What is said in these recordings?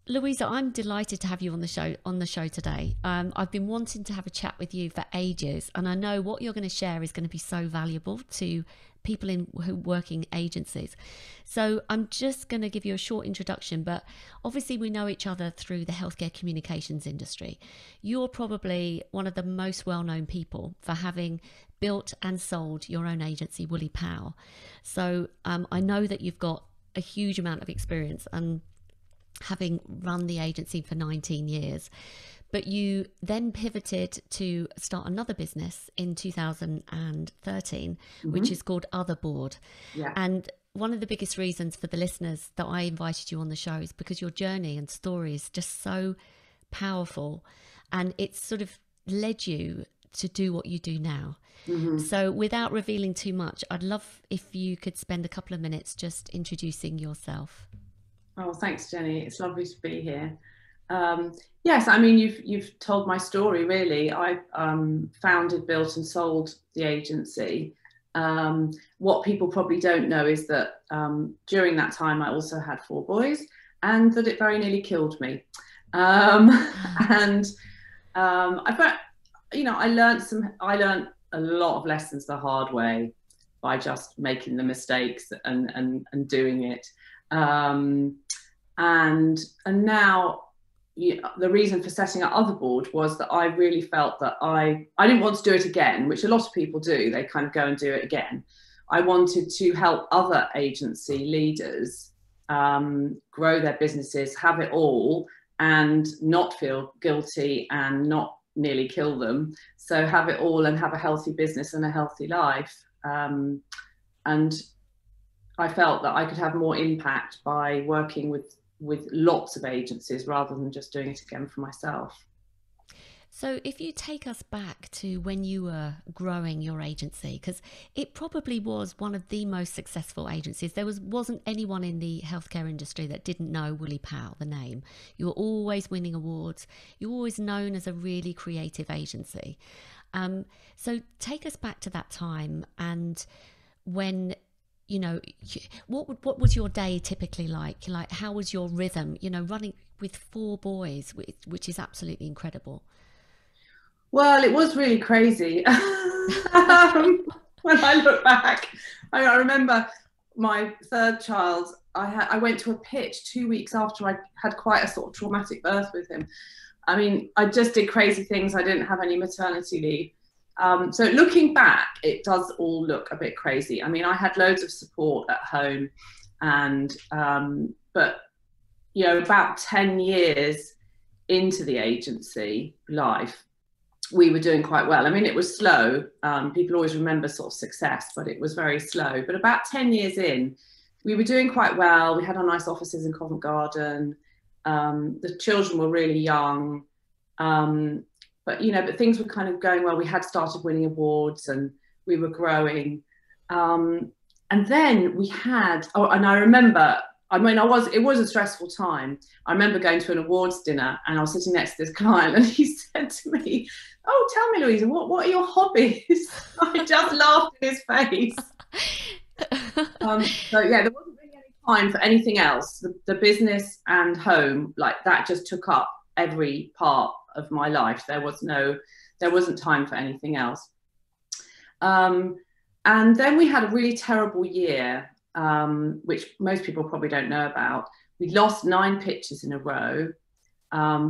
Louisa, I'm delighted to have you on the show today. I've been wanting to have a chat with you for ages, and I know what you're going to share is going to be so valuable to people who working agencies. So I'm just going to give you a short introduction, but obviously we know each other through the healthcare communications industry. You're probably one of the most well-known people for having built and sold your own agency, Woolley Pau. So I know that you've got a huge amount of experience and having run the agency for 19 years. But you then pivoted to start another business in 2013, which is called Other Board. Yeah. And one of the biggest reasons for the listeners that I invited you on the show is because your journey and story is just so powerful, and it's sort of led you to do what you do now. So without revealing too much, I'd love if you could spend a couple of minutes just introducing yourself. Oh, thanks, Jenny. It's lovely to be here. Yes, I mean, you've told my story, really. I founded, built and sold the agency. What people probably don't know is that during that time, I also had 4 boys, and that it very nearly killed me. And I felt, I learned a lot of lessons the hard way by just making the mistakes and doing it. And now the reason for setting up Other Board was that I really felt that I didn't want to do it again, which a lot of people do. They kind of go and do it again. I wanted to help other agency leaders grow their businesses, have it all, and not feel guilty and not nearly kill them. So have it all and have a healthy business and a healthy life. And I felt that I could have more impact by working with lots of agencies rather than just doing it again for myself. So if you take us back to when you were growing your agency, because it probably was one of the most successful agencies. There wasn't anyone in the healthcare industry that didn't know Woolley Pau, the name. You were always winning awards. You were always known as a really creative agency. So take us back to that time, and when what was your day typically like? Like, how was your rhythm, running with 4 boys, which is absolutely incredible. Well, it was really crazy. When I look back, I remember my 3rd child, I went to a pitch 2 weeks after I had quite a sort of traumatic birth with him. I mean, I just did crazy things. I didn't have any maternity leave. So looking back, it does all look a bit crazy. I mean, I had loads of support at home, and but about 10 years into the agency life, we were doing quite well. I mean, it was slow. People always remember sort of success, but it was very slow. But about 10 years in, we were doing quite well. We had our nice offices in Covent Garden. The children were really young. But things were kind of going well. We had started winning awards and we were growing. And then we had, and I remember, it was a stressful time. I remember going to an awards dinner and I was sitting next to this client and he said to me, "Oh, tell me, Louisa, what are your hobbies?" I just laughed in his face. So yeah, there wasn't really any time for anything else. The business and home, like that just took up every part of my life. There wasn't time for anything else. And then we had a really terrible year, which most people probably don't know about. We lost 9 pitches in a row.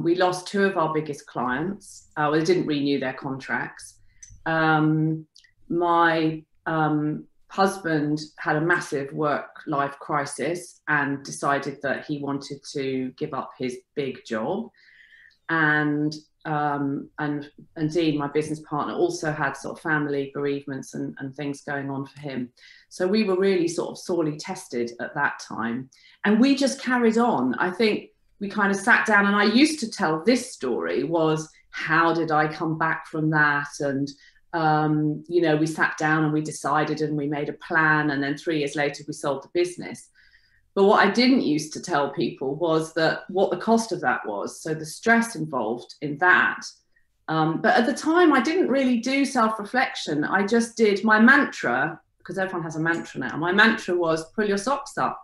We lost 2 of our biggest clients. They didn't renew their contracts. My husband had a massive work-life crisis and decided that he wanted to give up his big job. And Dean, my business partner, also had sort of family bereavements and things going on for him. So we were really sort of sorely tested at that time. And we just carried on. I think we kind of sat down, and I used to tell this story was, how did I come back from that? And, we sat down and we decided and we made a plan. And then 3 years later, we sold the business. But what I didn't used to tell people was that what the cost of that was. So the stress involved in that. But at the time, I didn't really do self-reflection. I just did my mantra, because everyone has a mantra now. My mantra was, pull your socks up.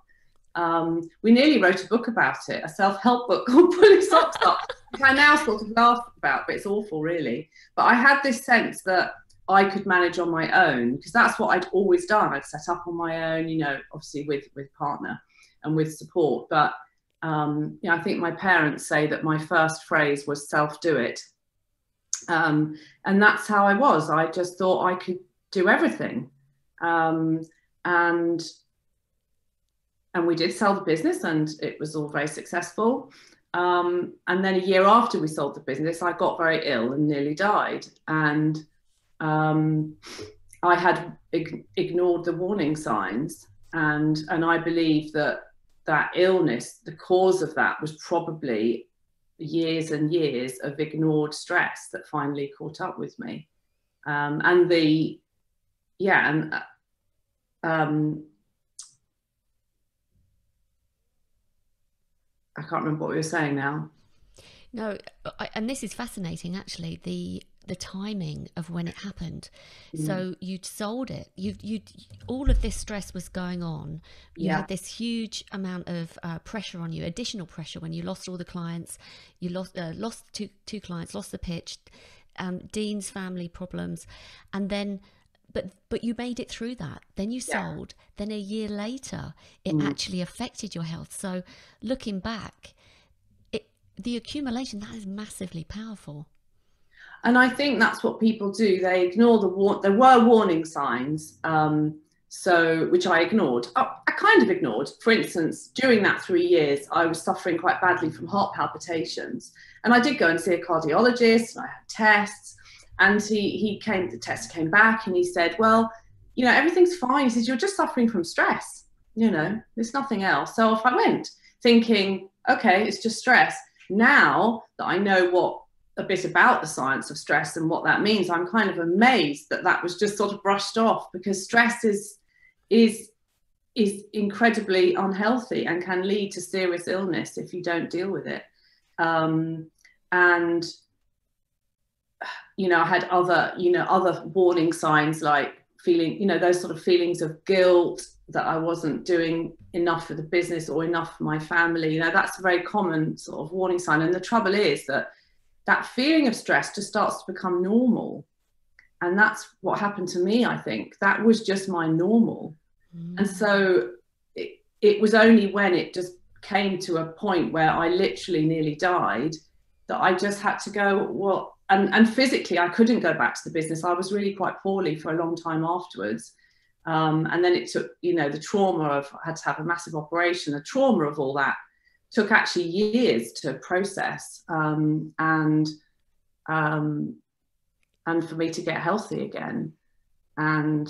We nearly wrote a book about it, a self-help book called Pulling Socks Up, which I now sort of laugh about, but it's awful, really. But I had this sense that I could manage on my own, because that's what I'd always done. I'd set up on my own, you know, obviously with partner and with support. But you know, I think my parents say that my first phrase was self-do it. And that's how I was. I just thought I could do everything. And we did sell the business, and it was all very successful. And then a year after we sold the business, I got very ill and nearly died. And I had ignored the warning signs. And I believe that illness, the cause of that was probably years and years of ignored stress that finally caught up with me. I can't remember what we were saying now. No, and this is fascinating, actually, the timing of when it happened. So you'd sold it. You all of this stress was going on. You had this huge amount of pressure on you, additional pressure when you lost all the clients. You lost two clients, lost the pitch, Dean's family problems, and then. But you made it through that. Then you sold. Then a year later, it actually affected your health. So looking back, the accumulation, that is massively powerful. And I think that's what people do. They ignore there were warning signs, which I ignored. I kind of ignored. For instance, during that 3 years, I was suffering quite badly from heart palpitations. And I did go and see a cardiologist, and I had tests. And the test came back, and he said, well, you know, everything's fine. He says, you're just suffering from stress. You know, there's nothing else. So off I went, thinking, okay, it's just stress. Now that I know a bit about the science of stress and what that means, I'm kind of amazed that was just sort of brushed off, because stress is incredibly unhealthy and can lead to serious illness if you don't deal with it. And you know, I had other warning signs, like feeling, you know, those sort of feelings of guilt that I wasn't doing enough for the business or enough for my family. You know, that's a very common sort of warning sign. And the trouble is that feeling of stress just starts to become normal. And that's what happened to me, I think. That was just my normal. And so it was only when it just came to a point where I literally nearly died that I just had to go, well, and physically I couldn't go back to the business. I was really quite poorly for a long time afterwards. And then it took, you know, the trauma of, I had to have a massive operation, the trauma of all that took actually years to process, and for me to get healthy again. And,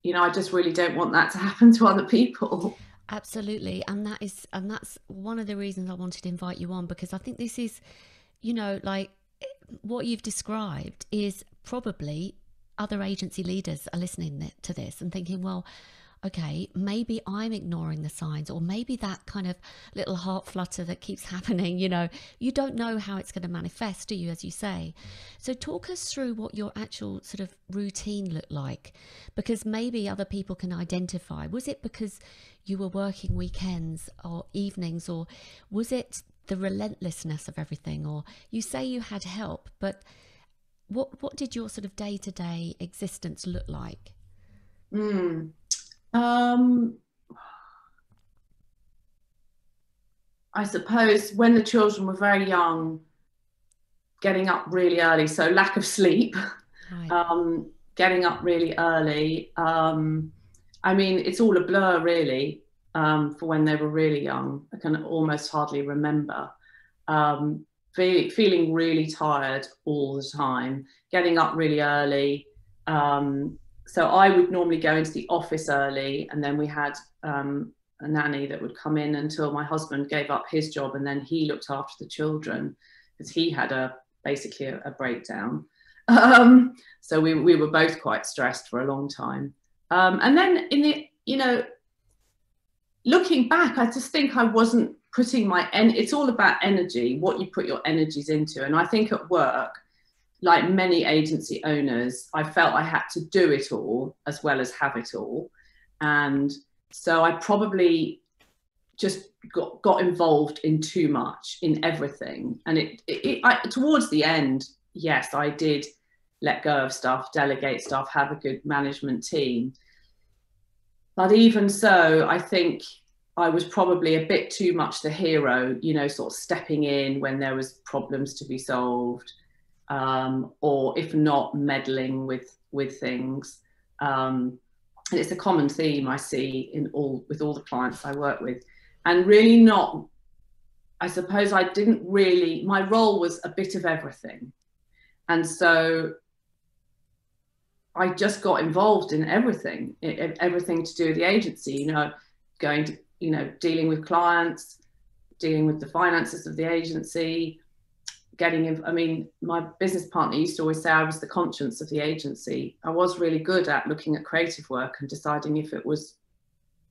you know, I just really don't want that to happen to other people. Absolutely. And that's one of the reasons I wanted to invite you on, because I think this is, you know, like what you've described is probably other agency leaders are listening to this and thinking, well, okay, maybe I'm ignoring the signs, or maybe that kind of little heart flutter that keeps happening, you know, you don't know how it's going to manifest, do you, as you say? So talk us through what your actual sort of routine looked like, because maybe other people can identify. Was it because you were working weekends or evenings, or was it the relentlessness of everything? Or you say you had help, but what did your sort of day-to-day existence look like? I suppose when the children were very young, getting up really early, so lack of sleep, right. Getting up really early. I mean, it's all a blur really, for when they were really young. I can almost hardly remember. Feeling really tired all the time, getting up really early. So I would normally go into the office early, and then we had a nanny that would come in until my husband gave up his job, and then he looked after the children because he had basically a breakdown. So we were both quite stressed for a long time. And then looking back, I just think I wasn't putting it's all about energy, what you put your energies into. And I think at work, like many agency owners, I felt I had to do it all as well as have it all. And so I probably just got involved in too much, in everything. And towards the end, yes, I did let go of stuff, delegate stuff, have a good management team. But even so, I think I was probably a bit too much the hero, you know, sort of stepping in when there was problems to be solved, or if not, meddling with things. And it's a common theme I see with all the clients I work with. And really not, I suppose I didn't really, my role was a bit of everything. And so I just got involved in everything to do with the agency, you know, going to, you know, dealing with clients, dealing with the finances of the agency, getting in. I mean, my business partner used to always say I was the conscience of the agency. I was really good at looking at creative work and deciding if it was,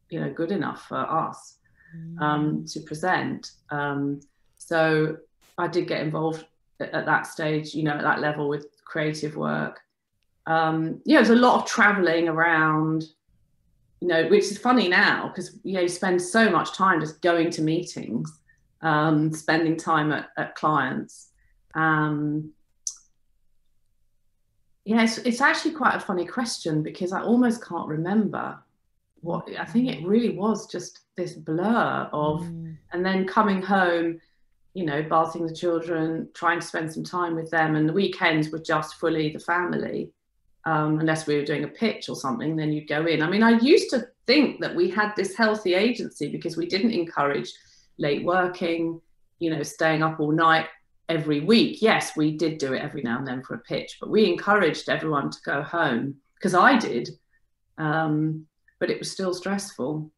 you know, good enough for us to present. So I did get involved at that stage, you know, at that level with creative work. Yeah, there's a lot of traveling around, you know, which is funny now because, you know, you spend so much time just going to meetings, spending time at clients. Yeah, it's actually quite a funny question because I almost can't remember what, I think it really was just this blur of, and then coming home, you know, bathing the children, trying to spend some time with them, and the weekends were just fully the family. Unless we were doing a pitch or something, then you'd go in. I mean, I used to think that we had this healthy agency because we didn't encourage late working, you know, staying up all night every week. Yes, we did do it every now and then for a pitch, but we encouraged everyone to go home, because I did, but it was still stressful.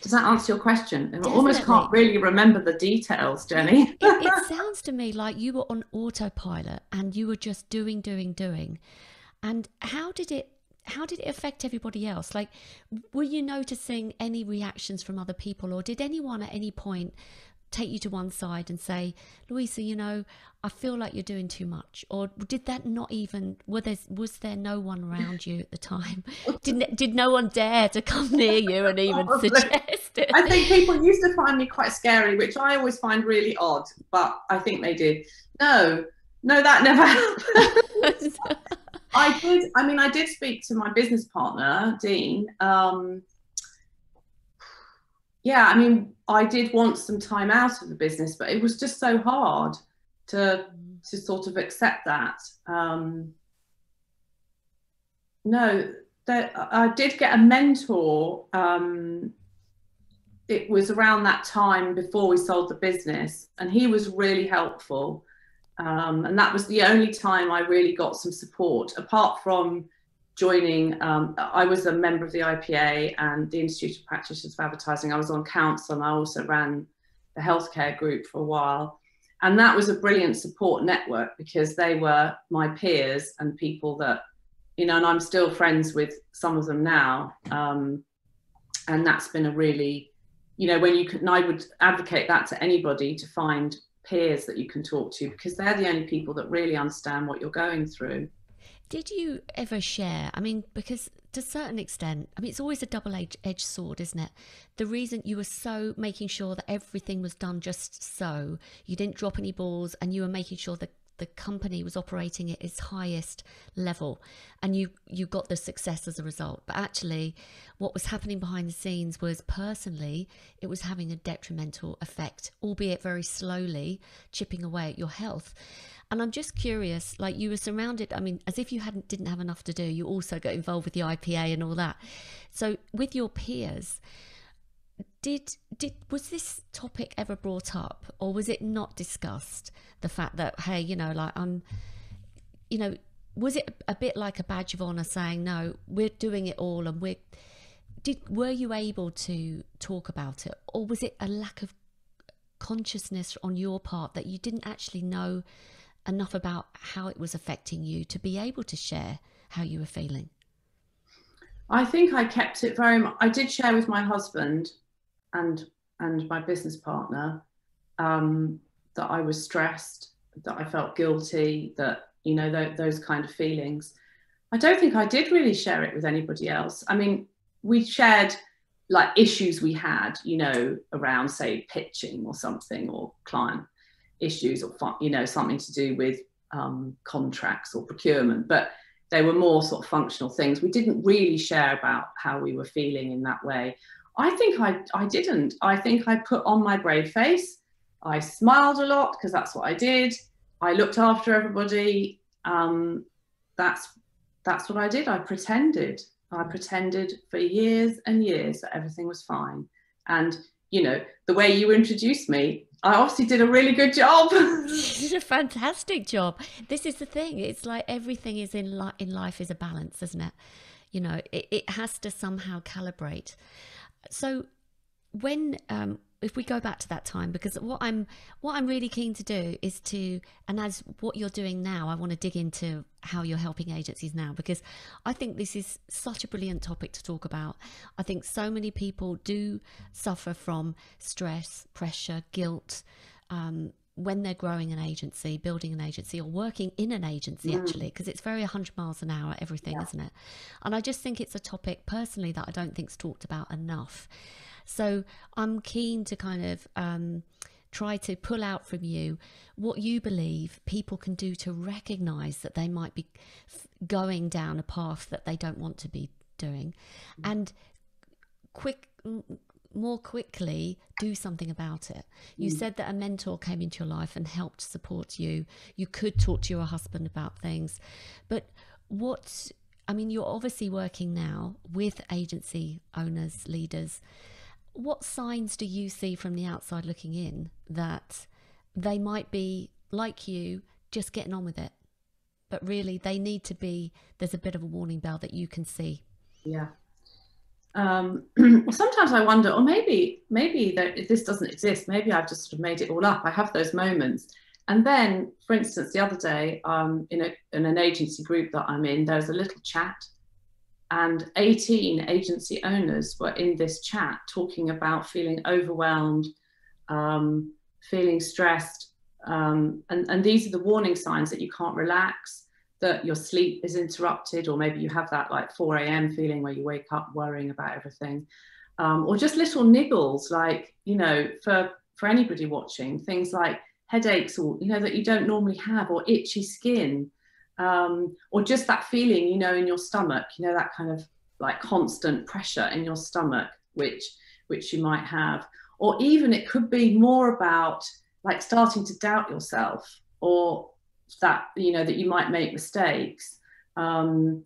Does that answer your question? Definitely. I almost can't really remember the details, Jenny. It sounds to me like you were on autopilot and you were just doing. And how did it affect everybody else? Like, were you noticing any reactions from other people, or did anyone at any point take you to one side and say, Louisa, you know, I feel like you're doing too much? Or did that not even, was there no one around you at the time? Did no one dare to come near you and even suggest it? I think people used to find me quite scary, which I always find really odd, but I think they did. No, that never happened. I did speak to my business partner, Dean. Yeah, I mean, I did want some time out of the business, but it was just so hard to sort of accept that. No, I did get a mentor. It was around that time before we sold the business, and he was really helpful. And that was the only time I really got some support, apart from joining. I was a member of the IPA and the Institute of Practitioners of Advertising. I was on council, and I also ran the healthcare group for a while. And that was a brilliant support network because they were my peers and people that, you know, and I'm still friends with some of them now. And that's been a really, you know, and I would advocate that to anybody, to find peers that you can talk to, because they're the only people that really understand what you're going through. Did you ever share? I mean, because to a certain extent, I mean, it's always a double-edged sword, isn't it? The reason you were so making sure that everything was done just so, you didn't drop any balls, and you were making sure that the company was operating at its highest level, and you got the success as a result. But actually, what was happening behind the scenes was, personally, it was having a detrimental effect, albeit very slowly, chipping away at your health. And I'm just curious, like, you were surrounded, I mean, as if you didn't have enough to do, you also got involved with the IPA and all that. So with your peers, was this topic ever brought up, or was it not discussed? The fact that, hey, you know, like, you know, was it a bit like a badge of honor saying, no, we're doing it all, and were you able to talk about it, or was it a lack of consciousness on your part that you didn't actually know enough about how it was affecting you to be able to share how you were feeling? I think I kept it very much. I did share with my husband and my business partner that I was stressed, that I felt guilty, that, you know, those kind of feelings. I don't think I did really share it with anybody else. I mean, we shared like issues we had, you know, around say pitching or something, or client issues, or you know, something to do with contracts or procurement, but they were more sort of functional things. We didn't really share about how we were feeling in that way. I think I didn't. I think I put on my brave face. I smiled a lot because that's what I did. I looked after everybody. That's what I did. I pretended for years and years that everything was fine. And, you know, the way you introduced me, I obviously did a really good job. You did a fantastic job. This is the thing. It's like everything is in life is a balance, isn't it? You know, it has to somehow calibrate. So when if we go back to that time, because what I'm really keen to do is to, and as what you're doing now, I want to dig into how you're helping agencies now, because I think this is such a brilliant topic to talk about. I think so many people do suffer from stress, pressure, guilt, when they're growing an agency, building an agency, or working in an agency, actually, because it's very 100 miles an hour, everything, isn't it? And I just think it's a topic personally that I don't think's talked about enough. So I'm keen to kind of try to pull out from you what you believe people can do to recognize that they might be going down a path that they don't want to be doing, and more quickly do something about it. You said that a mentor came into your life and helped support you. You could talk to your husband about things, but I mean, you're obviously working now with agency owners, leaders. What signs do you see from the outside looking in that they might be like you, just getting on with it, but really they need to be, there's a bit of a warning bell that you can see? Yeah. Sometimes I wonder, or maybe that if this doesn't exist, maybe I've just sort of made it all up. I have those moments. And then, for instance, the other day, in an agency group that I'm in, there's a little chat, and 18 agency owners were in this chat talking about feeling overwhelmed, feeling stressed. And these are the warning signs that you can't relax, that your sleep is interrupted, or maybe you have that like 4 a.m. feeling where you wake up worrying about everything, or just little niggles, like, you know, for anybody watching, things like headaches, or, you know, that you don't normally have, or itchy skin, or just that feeling, you know, in your stomach, you know, that kind of like constant pressure in your stomach, which you might have. Or even it could be more about like starting to doubt yourself, or that, you know, that you might make mistakes, and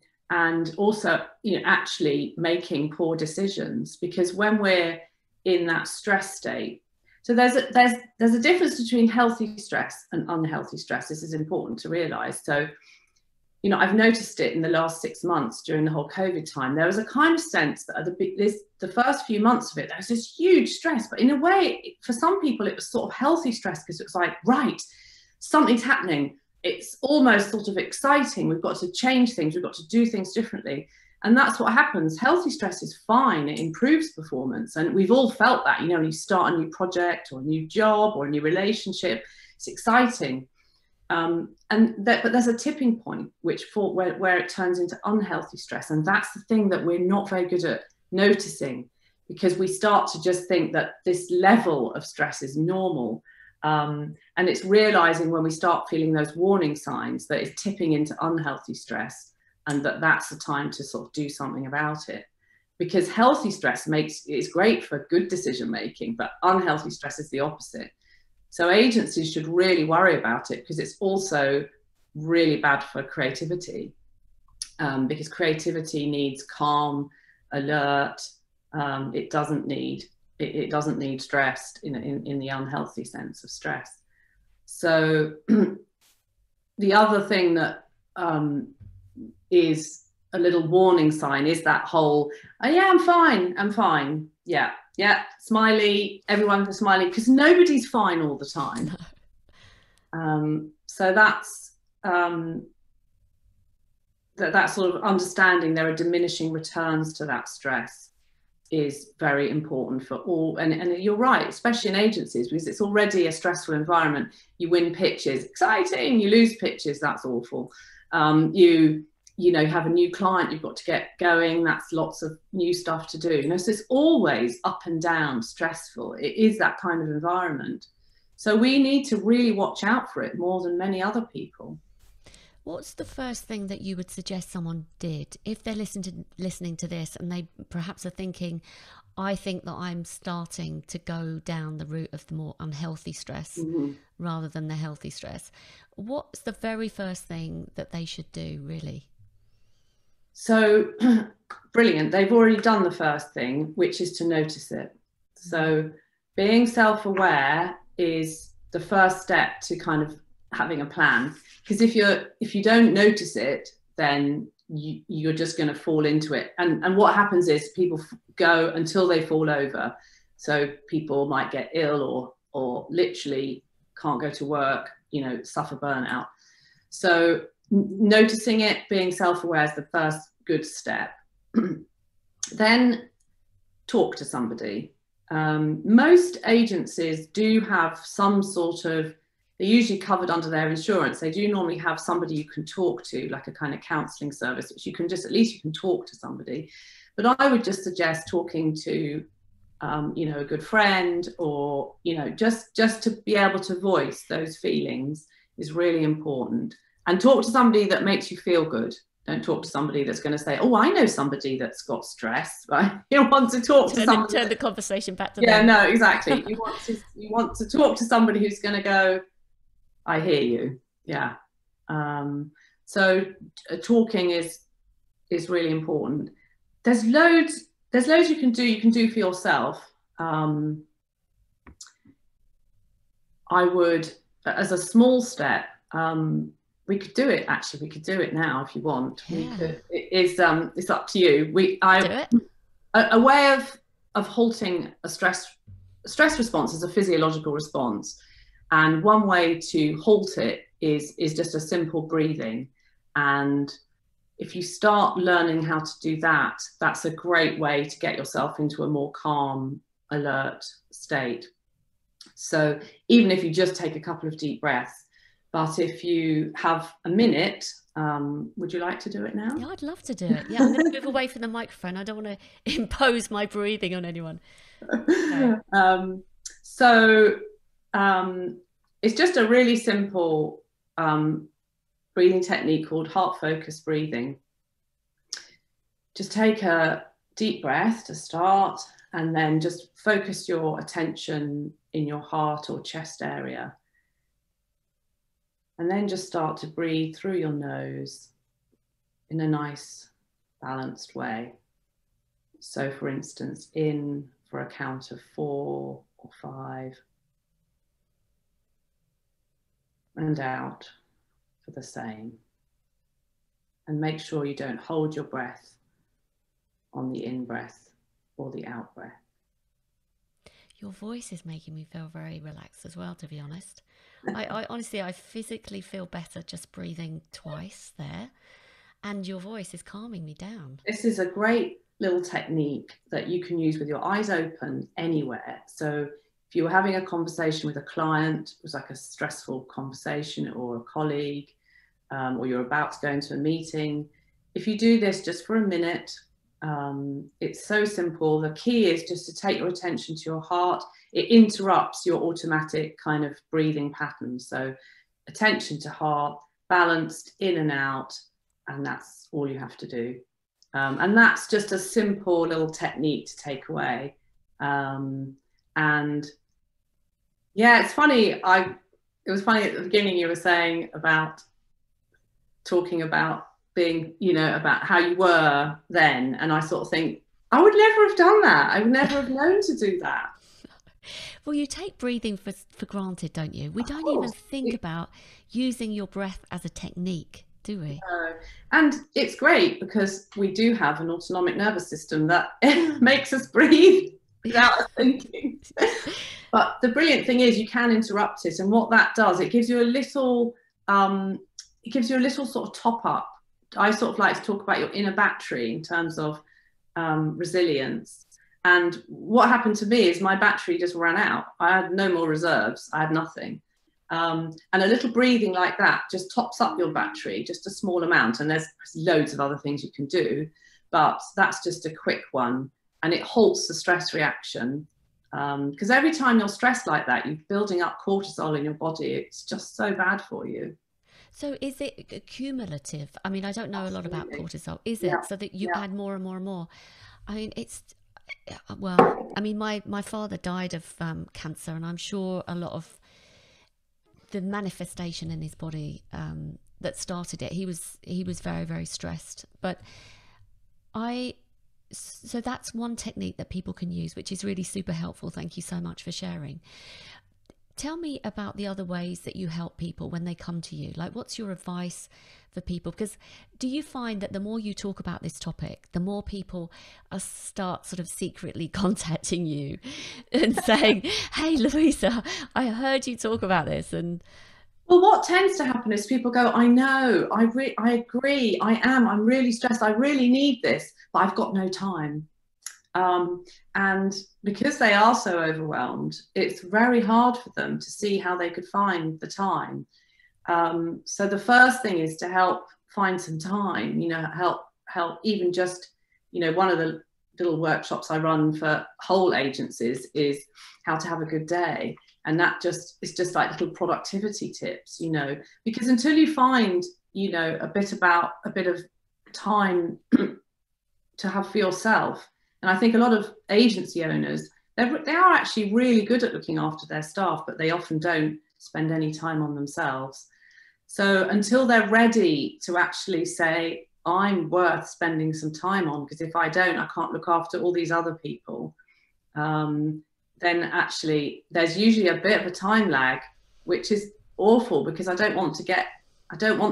also, you know, actually making poor decisions. Because when we're in that stress state, so there's a difference between healthy stress and unhealthy stress. This is important to realize. So, you know, I've noticed it in the last 6 months during the whole COVID time. There was a kind of sense that the first few months of it, there was this huge stress, but in a way, for some people, it was sort of healthy stress, because it was like, right, something's happening. It's almost sort of exciting. We've got to change things. We've got to do things differently. And that's what happens. Healthy stress is fine. It improves performance. And we've all felt that, you know, when you start a new project or a new job or a new relationship, it's exciting. But there's a tipping point where it turns into unhealthy stress. And that's the thing that we're not very good at noticing, because we start to just think that this level of stress is normal. And it's realizing when we start feeling those warning signs that it's tipping into unhealthy stress, and that's the time to sort of do something about it. Because healthy stress is great for good decision making, but unhealthy stress is the opposite. So agencies should really worry about it, because it's also really bad for creativity, because creativity needs calm, alert. It doesn't need stress in the unhealthy sense of stress. So the other thing that is a little warning sign is that whole, oh yeah, I'm fine. Yeah, smiley, everyone's smiling, because nobody's fine all the time. So that's that sort of understanding there are diminishing returns to that stress is very important for all. And you're right, especially in agencies, because it's already a stressful environment. You win pitches, exciting. You lose pitches, that's awful. you know, you have a new client, you've got to get going, that's lots of new stuff to do, you know, so it's always up and down, stressful. It is that kind of environment, so we need to really watch out for it more than many other people. What's the first thing that you would suggest someone did if they're listening to this and they perhaps are thinking, I think that I'm starting to go down the route of the more unhealthy stress rather than the healthy stress? What's the very first thing that they should do, really? So brilliant. They've already done the first thing, which is to notice it. So being self-aware is the first step to kind of having a plan. Because if you don't notice it, then you're just going to fall into it. And what happens is people go until they fall over. So people might get ill or literally can't go to work, you know, suffer burnout. So noticing it, being self-aware is the first good step. Then talk to somebody. Most agencies do have some sort of, they're usually covered under their insurance. They do normally have somebody you can talk to, like a kind of counselling service, which you can just, at least you can talk to somebody. But I would just suggest talking to, you know, a good friend, or, you know, just to be able to voice those feelings is really important. And talk to somebody that makes you feel good. Don't talk to somebody that's going to say, oh, I know somebody that's got stress, right? You want to talk to somebody. Turn the conversation back to them. Yeah, no, exactly. You want to talk to somebody who's going to go, I hear you. Yeah. So talking is really important. There's loads you can do. You can do for yourself. I would, as a small step, we could do it. Actually, we could do it now if you want. Yeah. We could. It's up to you. A way of halting a stress response is a physiological response, and one way to halt it is just a simple breathing. And if you start learning how to do that, that's a great way to get yourself into a more calm, alert state. So even if you just take a couple of deep breaths. But if you have a minute, would you like to do it now? Yeah, I'd love to do it. Yeah, I'm going to move away from the microphone. I don't want to impose my breathing on anyone. Okay. It's just a really simple breathing technique called heart-focused breathing. Just take a deep breath to start, and then just focus your attention in your heart or chest area. And then just start to breathe through your nose in a nice, balanced way. So for instance, in for a count of 4 or 5, and out for the same. And make sure you don't hold your breath on the in-breath or the out-breath. Your voice is making me feel very relaxed as well, to be honest. I honestly, I physically feel better just breathing twice there, and your voice is calming me down. This is a great little technique that you can use with your eyes open anywhere. So if you were having a conversation with a client, it was like a stressful conversation, or a colleague, or you're about to go into a meeting, if you do this just for a minute, it's so simple. The key is just to take your attention to your heart. It interrupts your automatic kind of breathing pattern. So attention to heart, balanced in and out, and that's all you have to do. And that's just a simple little technique to take away. And yeah, it's funny. It was funny at the beginning you were saying about talking about being, you know, about how you were then, and I sort of think I would never have done that. I would never have known to do that. Well, you take breathing for granted, don't you? We don't even think about using your breath as a technique, do we? And it's great because we do have an autonomic nervous system that makes us breathe without us thinking. But the brilliant thing is you can interrupt it, and what that does, it gives you a little sort of top up. I sort of like to talk about your inner battery in terms of resilience. And what happened to me is my battery just ran out. I had no more reserves. I had nothing. And a little breathing like that just tops up your battery, just a small amount. And there's loads of other things you can do, but that's just a quick one. And it halts the stress reaction. Because every time you're stressed like that, you're building up cortisol in your body. It's just so bad for you. So is it cumulative? I mean, I don't know a lot about Absolutely. cortisol. Is Yeah, it so that you yeah. add more and more and more? I mean, well, I mean, my father died of cancer, and I'm sure a lot of the manifestation in his body that started it. He was very, very stressed. But I so that's one technique that people can use, which is really super helpful. Thank you so much for sharing. Tell me about the other ways that you help people when they come to you. Like, what's your advice for people? Because do you find that the more you talk about this topic, the more people start sort of secretly contacting you and saying, hey, Louisa, I heard you talk about this. And Well, what tends to happen is people go, I know, I agree, I'm really stressed, I really need this, but I've got no time. And because they are so overwhelmed, it's very hard for them to see how they could find the time. So the first thing is to help find some time, help even just, one of the little workshops I run for whole agencies is how to have a good day. And that just is just like little productivity tips, because until you find, a bit of time to have for yourself. And I think a lot of agency owners, they are actually really good at looking after their staff, but they often don't spend any time on themselves. So until they're ready to actually say, I'm worth spending some time on, because if I don't, I can't look after all these other people, then actually there's usually a bit of a time lag, which is awful, because I don't want them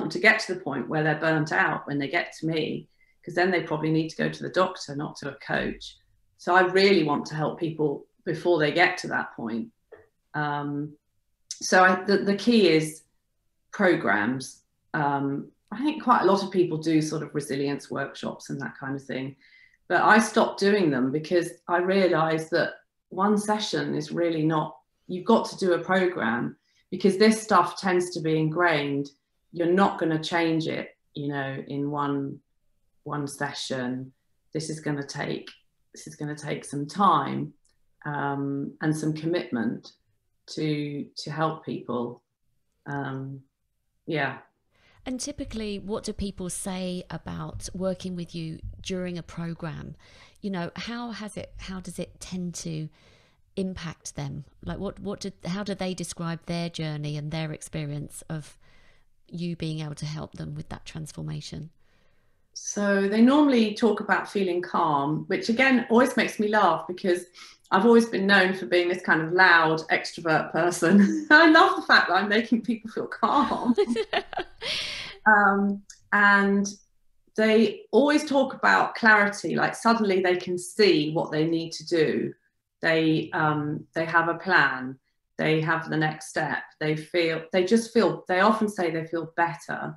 to get to the point where they're burnt out when they get to me, because then they probably need to go to the doctor, not to a coach. So I really want to help people before they get to that point. So the key is programs. I think quite a lot of people do sort of resilience workshops and that kind of thing, but I stopped doing them because I realized that one session is really not, you've got to do a program, because this stuff tends to be ingrained. You're not going to change it, in one session. This is going to take some time and some commitment to help people. Yeah. And typically, what do people say about working with you during a program? How does it tend to impact them? Like, how do they describe their journey and their experience of you being able to help them with that transformation? So they normally talk about feeling calm, which again always makes me laugh, because I've always been known for being this kind of loud extrovert person. I love the fact that I'm making people feel calm. And they always talk about clarity, like suddenly they can see what they need to do. They have a plan. They have the next step. They often say they feel better.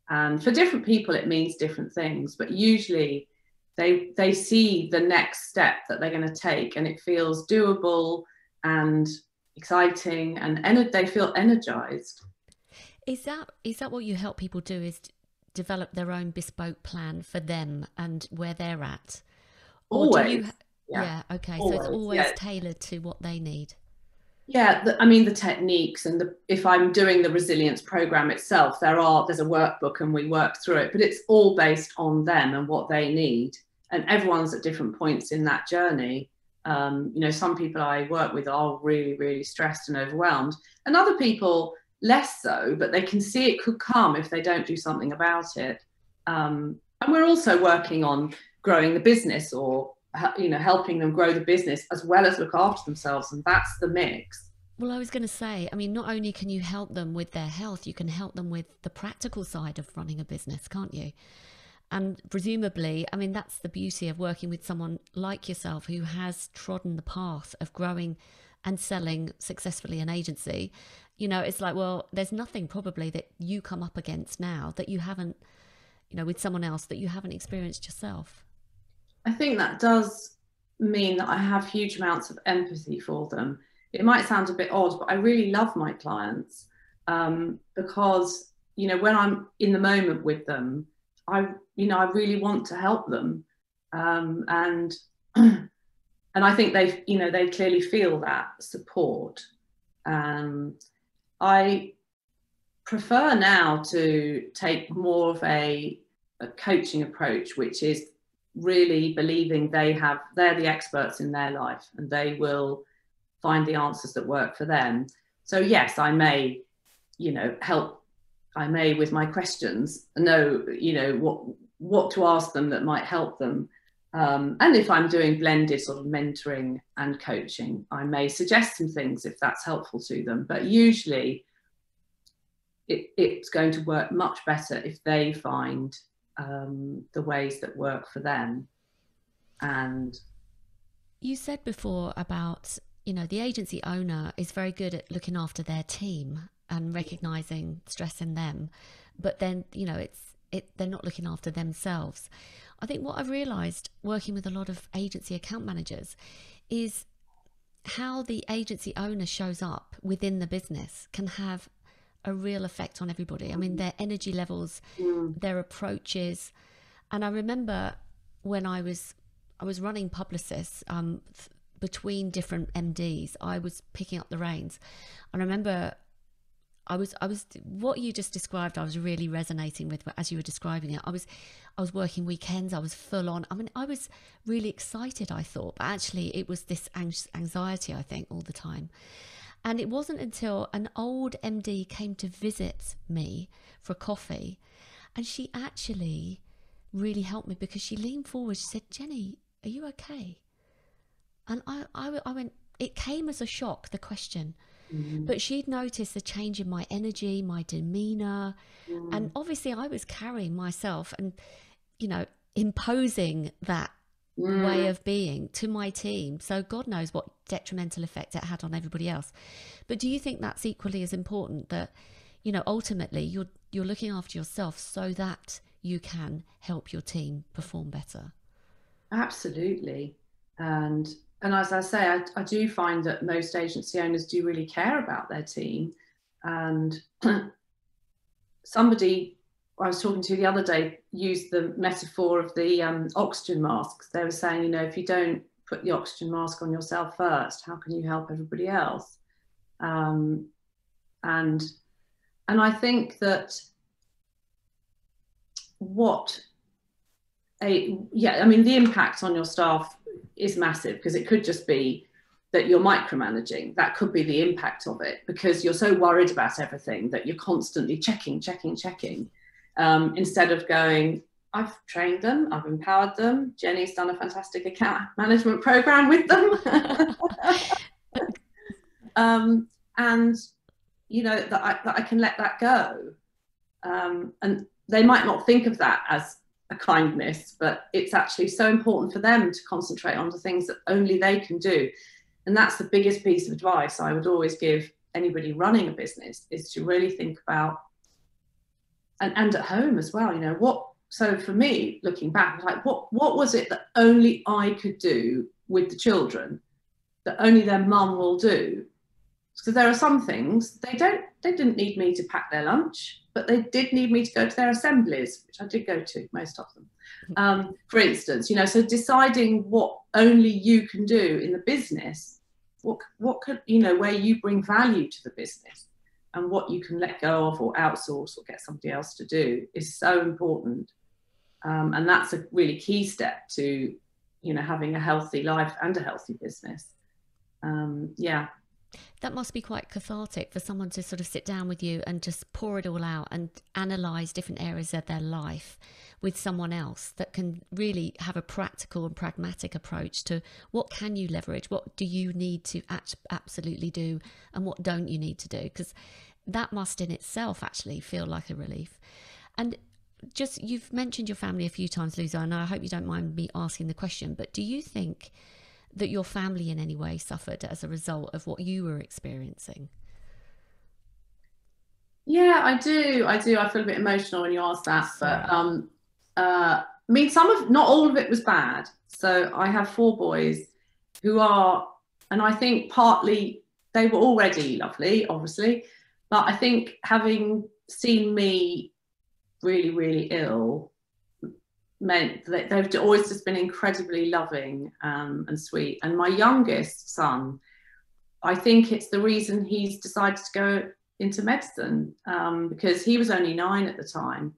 And for different people, it means different things, but usually they see the next step that they're going to take, and it feels doable and exciting, and they feel energized. Is that what you help people do, is develop their own bespoke plan for them and where they're at? Or Always. do you? Yeah, okay. always, So it's always yeah. tailored to what they need. Yeah, the techniques and if I'm doing the resilience program itself, there's a workbook and we work through it, but it's all based on them and what they need. And everyone's at different points in that journey. Some people I work with are really, really stressed and overwhelmed, and other people less so, but they can see it could come if they don't do something about it. And we're also working on growing the business, or helping them grow the business as well as look after themselves, and that's the mix. Well, I was going to say, I mean, not only can you help them with their health, you can help them with the practical side of running a business, can't you? And presumably, I mean, that's the beauty of working with someone like yourself who has trodden the path of growing and selling successfully an agency. It's like, well, there's nothing probably that you come up against now that you haven't, with someone else, that you haven't experienced yourself. I think that does mean that I have huge amounts of empathy for them. It might sound a bit odd, but I really love my clients. because, you know, when I'm in the moment with them, I really want to help them. And I think they clearly feel that support. I prefer now to take more of a coaching approach, which is really believing they're the experts in their life and they will find the answers that work for them. So yes, I may, help. I may, with my questions, know, what to ask them that might help them. And if I'm doing blended sort of mentoring and coaching, I may suggest some things if that's helpful to them. But usually it's going to work much better if they find the ways that work for them. And you said before about, the agency owner is very good at looking after their team and recognizing stress in them, but then, they're not looking after themselves. I think what I've realized working with a lot of agency account managers is how the agency owner shows up within the business can have a real effect on everybody. I mean, their energy levels, their approaches. And I remember when I was running Publicis, between different MDs, I was picking up the reins. And I remember I was what you just described, I was really resonating with as you were describing it. I was working weekends, I was full on. I mean, I was really excited, I thought, but actually it was this anxiety, I think, all the time. And it wasn't until an old MD came to visit me for coffee, and she actually really helped me because she leaned forward, she said, "Jenny, are you okay?" And I went, it came as a shock, the question. But she'd noticed the change in my energy, my demeanor. And obviously I was carrying myself and, imposing that way of being to my team. So God knows what detrimental effect it had on everybody else. But do you think that's equally as important, that, ultimately you're looking after yourself so that you can help your team perform better? Absolutely. And as I say, I do find that most agency owners do really care about their team. And somebody I was talking to the other day used the metaphor of the oxygen masks. They were saying, if you don't put the oxygen mask on yourself first, how can you help everybody else? And I think that the impact on your staff is massive, because it could just be that you're micromanaging. That could be the impact of it, because you're so worried about everything that you're constantly checking, instead of going, I've trained them, I've empowered them, Jenny's done a fantastic account management program with them. And that I can let that go. And they might not think of that as a kindness, but it's actually so important for them to concentrate on the things that only they can do. And that's the biggest piece of advice I would always give anybody running a business, is to really think about, and at home as well, so for me, looking back, like what was it that only I could do with the children that only their mum will do? Because there are some things they didn't need me to pack their lunch, but they did need me to go to their assemblies, which I did go to, most of them. For instance, so deciding what only you can do in the business, what could, where you bring value to the business, and what you can let go of or outsource or get somebody else to do is so important. And that's a really key step to, having a healthy life and a healthy business. That must be quite cathartic for someone to sort of sit down with you and just pour it all out and analyse different areas of their life with someone else that can really have a practical and pragmatic approach to what can you leverage, what do you need to absolutely do, and what don't you need to do, because that must in itself actually feel like a relief. And just, you've mentioned your family a few times, Louisa, and I hope you don't mind me asking the question, but do you think that your family in any way suffered as a result of what you were experiencing? Yeah, I do. I feel a bit emotional when you ask that. Sorry. But I mean, not all of it was bad. So I have 4 boys who are, and I think partly they were already lovely, obviously, But I think having seen me really, really ill meant that they've always just been incredibly loving and sweet. And my youngest son, I think it's the reason he's decided to go into medicine, because he was only 9 at the time,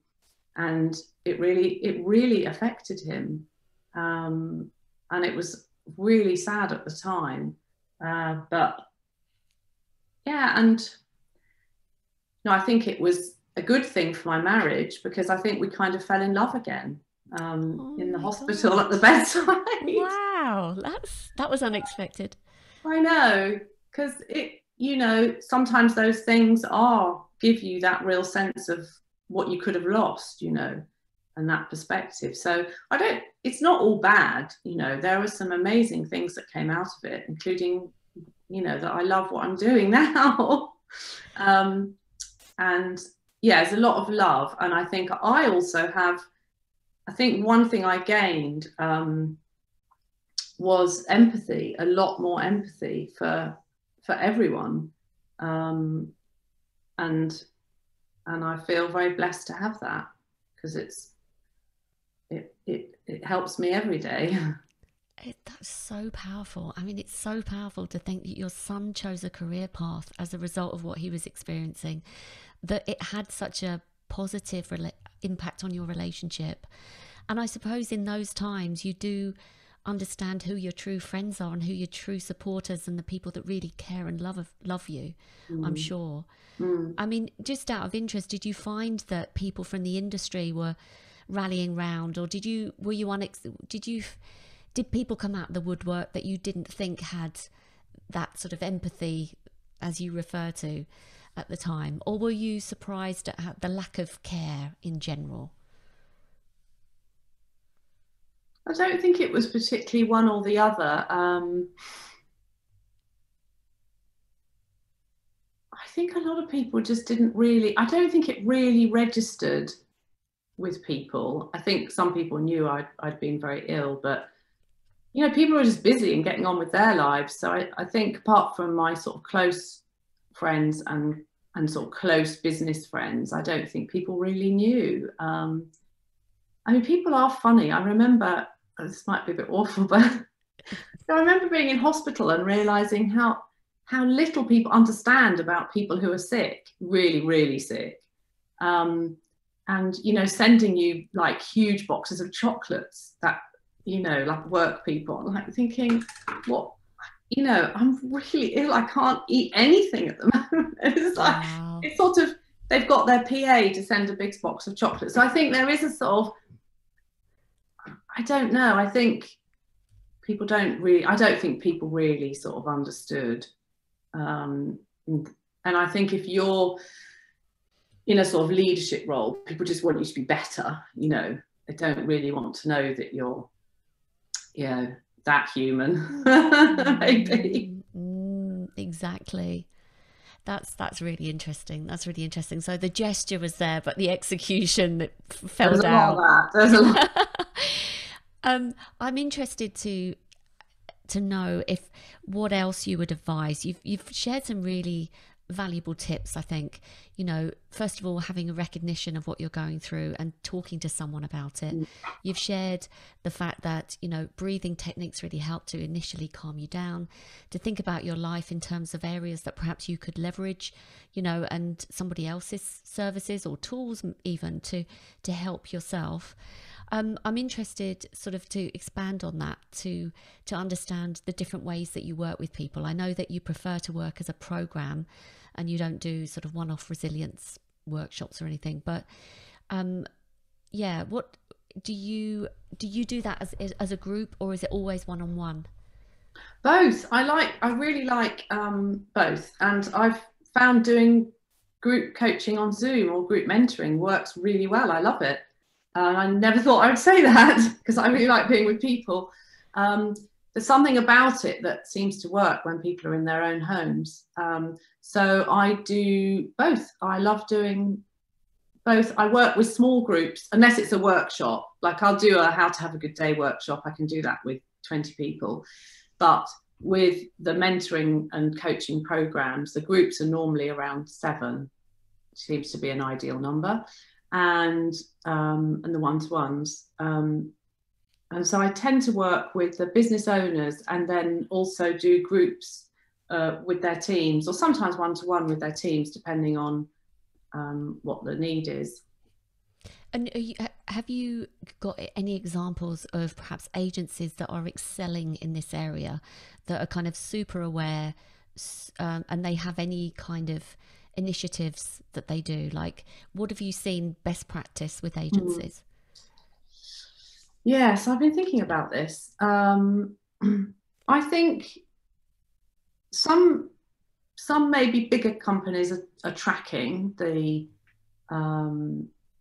and it really affected him, and it was really sad at the time, but yeah. And no, I think it was a good thing for my marriage, because I think we kind of fell in love again in the hospital at the bedside. Wow, that was unexpected. I know, because sometimes those things give you that real sense of what you could have lost, and that perspective. So it's not all bad, there were some amazing things that came out of it, including, that I love what I'm doing now. And yeah, there's a lot of love. And I think one thing I gained was empathy, a lot more empathy for everyone, and I feel very blessed to have that, because it helps me every day. That's so powerful. I mean, it's so powerful to think that your son chose a career path as a result of what he was experiencing, that it had such a positive impact on your relationship. And I suppose in those times you do understand who your true friends are and who your true supporters and the people that really care and love you, I'm sure. I mean, just out of interest, did you find that people from the industry were rallying round, or did people come out of the woodwork that you didn't think had that sort of empathy, as you refer to, at the time? Or were you surprised at the lack of care in general? I don't think it was particularly one or the other. I think a lot of people just I don't think it really registered with people. I think some people knew I'd been very ill, but people were just busy and getting on with their lives. So I think, apart from my sort of close friends and sort of close business friends, I don't think people really knew. I mean, people are funny. I remember, this might be a bit awful, but I remember being in hospital and realizing how little people understand about people who are sick, really, really sick. And, sending you like huge boxes of chocolates that, like work people, like thinking, what, I'm really ill. I can't eat anything at the moment. It's like, wow. It's sort of, they've got their PA to send a big box of chocolates. So I think there is a sort of, I don't know. I think people I don't think people really sort of understood. And I think if you're in a sort of leadership role, people just want you to be better. They don't really want to know that you're, that human. Maybe. Exactly. That's really interesting. That's really interesting. So the gesture was there, but the execution fell down. There's a lot of that. I'm interested to know what else you would advise. You've shared some really valuable tips, I think. First of all, having a recognition of what you're going through and talking to someone about it. You've shared the fact that breathing techniques really help to initially calm you down, to think about your life in terms of areas that perhaps you could leverage, and somebody else's services or tools even to help yourself. I'm interested sort of to expand on that, to understand the different ways that you work with people. I know that you prefer to work as a program and you don't do sort of one-off resilience workshops or anything, but what do you do that as a group, or is it always one-on-one? Both. I really like both, and I've found doing group coaching on Zoom or group mentoring works really well. I love it. I never thought I would say that, because I really like being with people. There's something about it that seems to work when people are in their own homes. So I do both. I love doing both. I work with small groups, unless it's a workshop. Like I'll do a how to have a good day workshop. I can do that with 20 people. But with the mentoring and coaching programs, the groups are normally around 7, seems to be an ideal number, and the one-to-ones. And so I tend to work with the business owners and then also do groups with their teams, or sometimes one-to-one with their teams, depending on what the need is. And have you got any examples of perhaps agencies that are excelling in this area, that are kind of super aware, and they have any kind of initiatives that they do? Like, what have you seen best practice with agencies? Yes, I've been thinking about this. I think some maybe bigger companies are tracking the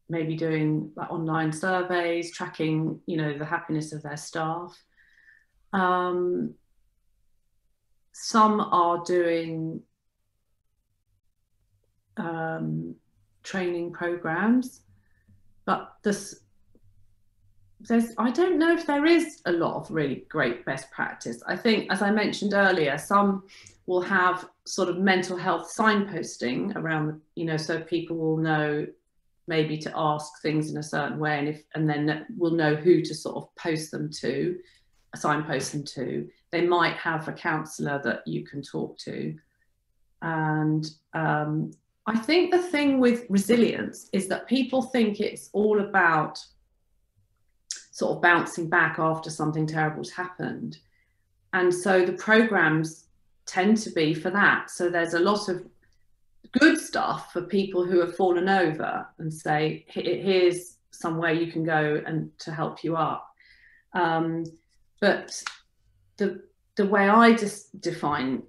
maybe doing like online surveys, tracking, you know, the happiness of their staff. Some are doing training programs, but I don't know if there is a lot of really great best practice. I think, as I mentioned earlier, some will have sort of mental health signposting around, you know, so people will know maybe to ask things in a certain way, and then we'll know who to sort of signpost them to. They might have a counsellor that you can talk to. And I think the thing with resilience is that people think it's all about sort of bouncing back after something terrible's happened. And so the programs tend to be for that. So there's a lot of good stuff for people who have fallen over, and say, here's somewhere you can go and to help you up. But the way I just define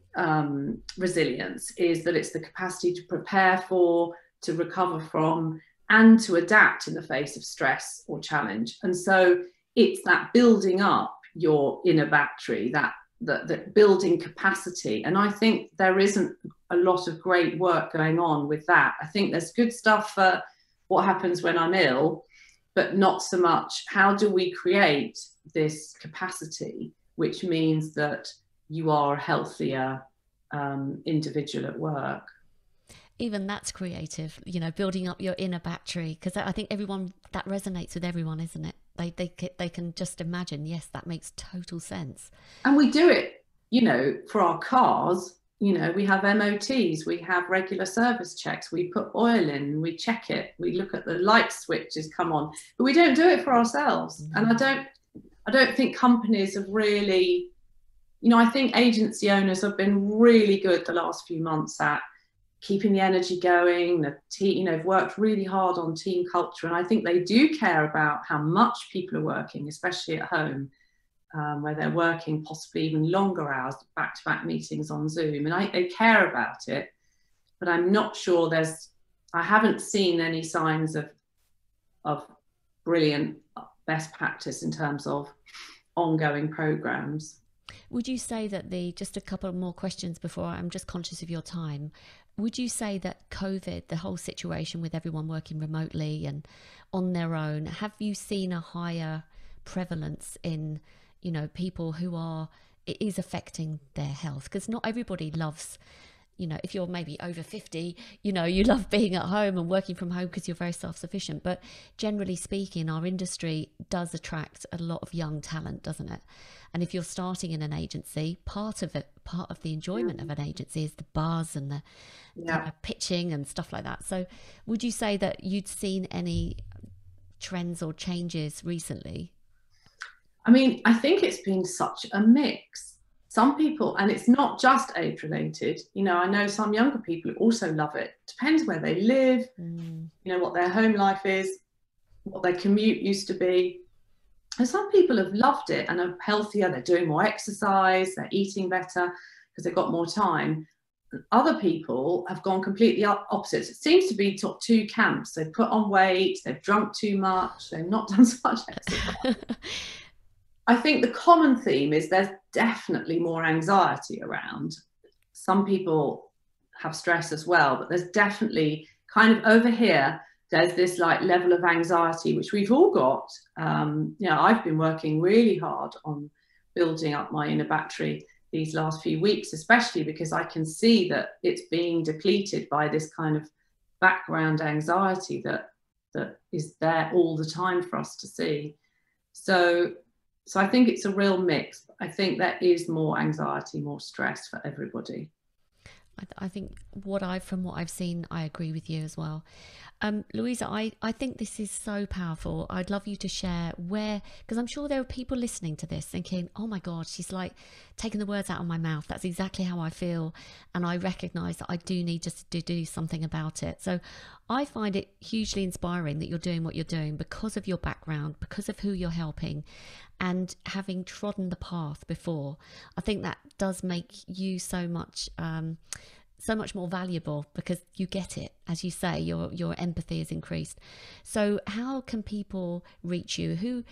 resilience is that it's the capacity to prepare for, to recover from, and to adapt in the face of stress or challenge. And so it's that building up your inner battery, that building capacity. And I think there isn't a lot of great work going on with that. I think there's good stuff for what happens when I'm ill, but not so much how do we create this capacity, which means that you are a healthier individual at work. Even that's creative, you know, building up your inner battery, because I think that resonates with everyone, isn't it? They can just imagine. Yes, that makes total sense. And we do it, you know, for our cars. You know, we have MOTs, we have regular service checks, we put oil in, we check it, we look at the light switches come on, but we don't do it for ourselves. And I don't think companies have really, you know, I think agency owners have been really good the last few months at keeping the energy going. The team, you know, have worked really hard on team culture, and I think they do care about how much people are working, especially at home, where they're working possibly even longer hours, back-to-back meetings on Zoom, and they care about it. But I'm not sure I haven't seen any signs of brilliant best practice in terms of ongoing programs. Would you say that just a couple more questions before, I'm just conscious of your time. Would you say that COVID, the whole situation with everyone working remotely and on their own, have you seen a higher prevalence in, you know, people it is affecting their health? Because not everybody loves, you know, if you're maybe over 50, you know, you love being at home and working from home because you're very self-sufficient. But generally speaking, our industry does attract a lot of young talent, doesn't it? And if you're starting in an agency, part of the enjoyment of an agency is the buzz and the pitching and stuff like that. So would you say that you'd seen any trends or changes recently? I mean, I think it's been such a mix. Some people, and it's not just age related, you know, I know some younger people who also love it. Depends where they live, you know, what their home life is, what their commute used to be. And some people have loved it and are healthier, they're doing more exercise, they're eating better because they've got more time. Other people have gone completely opposite. It seems to be two camps. They've put on weight, they've drunk too much, they've not done so much exercise. I think the common theme is there's definitely more anxiety around. Some people have stress as well, but there's definitely kind of over here, there's this like level of anxiety, which we've all got. You know, I've been working really hard on building up my inner battery. these last few weeks, especially because I can see that it's being depleted by this kind of background anxiety that is there all the time for us to see. So I think it's a real mix. I think there is more anxiety, more stress for everybody. I think from what I've seen, I agree with you as well. Louisa, I think this is so powerful. I'd love you to share where, because I'm sure there are people listening to this thinking, oh my God, she's like taking the words out of my mouth. That's exactly how I feel. And I recognize that I do need just to do something about it. So I find it hugely inspiring that you're doing what you're doing because of your background, because of who you're helping, and having trodden the path before. I think that does make you so much more valuable because you get it. As you say, your empathy is increased. So how can people reach you? Who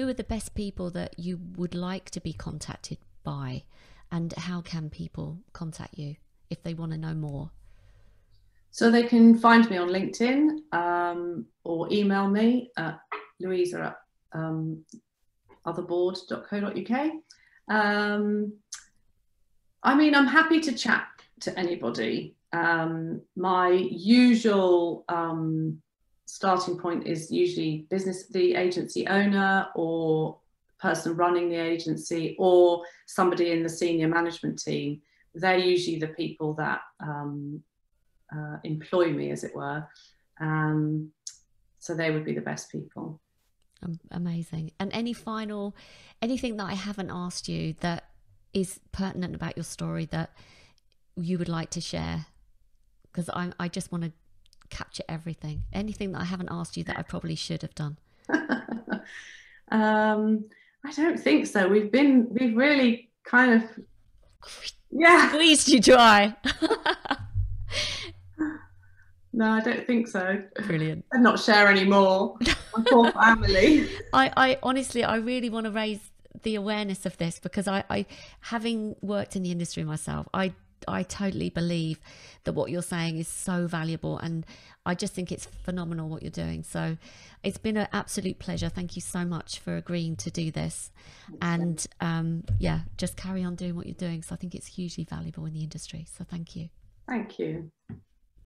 are the best people that you would like to be contacted by, and how can people contact you if they want to know more? So they can find me on LinkedIn, or email me at Louisa at otherboard.co.uk. I mean, I'm happy to chat to anybody. My usual starting point is usually the agency owner, or person running the agency, or somebody in the senior management team. They're usually the people that employ me, as it were. So they would be the best people. Amazing. And anything that I haven't asked you that is pertinent about your story that you would like to share? Because I just want to capture everything. Anything that I haven't asked you that I probably should have done? I don't think so. We've really kind of squeezed you dry. No, I don't think so. Brilliant. I'd not share any more. My poor family. I honestly, I really want to raise the awareness of this because I having worked in the industry myself, I totally believe that what you're saying is so valuable, and I just think it's phenomenal what you're doing. So it's been an absolute pleasure. Thank you so much for agreeing to do this. And yeah, just carry on doing what you're doing. So I think it's hugely valuable in the industry. So thank you. Thank you.